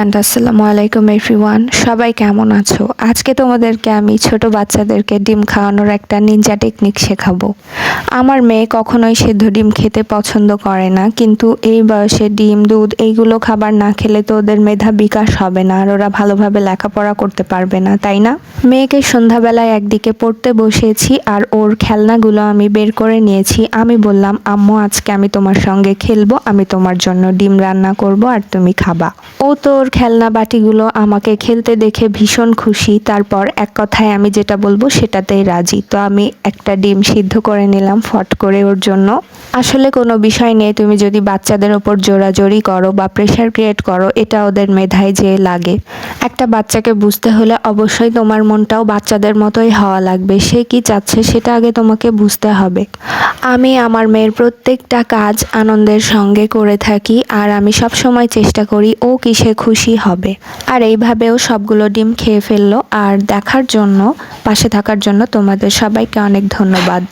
And আসসালামু আলাইকুম everyone, সবাই কেমন আছো? আজকে তোমাদেরকে আমি ছোট বাচ্চাদেরকে ডিম খাওয়ানোর একটা নিনজা টেকনিক শেখাবো। আমার মেয়ে কখনোই সেদ্ধ ডিম খেতে পছন্দ করে না, কিন্তু এই বয়সে ডিম দুধ এইগুলো খাবার না খেলে তো ওদের মেধা বিকাশ হবে না আর ওরা ভালোভাবে লেখাপড়া করতে পারবে না, তাই না? মেয়েকে সন্ধ্যাবেলায় একদিকে পড়তে বসিয়েছি আর ওর খেলনাগুলো আমি বের করে নিয়েছি। আমি বললাম, আম্মু আজকে আমি তোমার সঙ্গে খেলবো, আমি তোমার জন্য ডিম রান্না করব আর তুমি খাবা। ও তো ওর খেলনা বাটিগুলো আমাকে খেলতে দেখে ভীষণ খুশি। তারপর এক কথায় আমি যেটা বলবো সেটাতেই রাজি। তো আমি একটা ডিম সিদ্ধ করে নিলাম ফট করে ওর জন্য। আসলে কোনো বিষয় নেই, তুমি যদি বাচ্চাদের ওপর জোরাজোরি করো বা প্রেশার ক্রিয়েট করো, এটা ওদের মেধায় যে লাগে। একটা বাচ্চাকে বুঝতে হলে অবশ্যই তোমার মনটাও বাচ্চাদের মতোই হওয়া লাগবে। সে কি চাচ্ছে সেটা আগে তোমাকে বুঝতে হবে। আমি আমার মেয়ের প্রত্যেকটা কাজ আনন্দের সঙ্গে করে থাকি আর আমি সব সময় চেষ্টা করি ও কিসে খুশি হবে। আর এইভাবেও সবগুলো ডিম খেয়ে ফেললো। আর দেখার জন্য, পাশে থাকার জন্য তোমাদের সবাইকে অনেক ধন্যবাদ।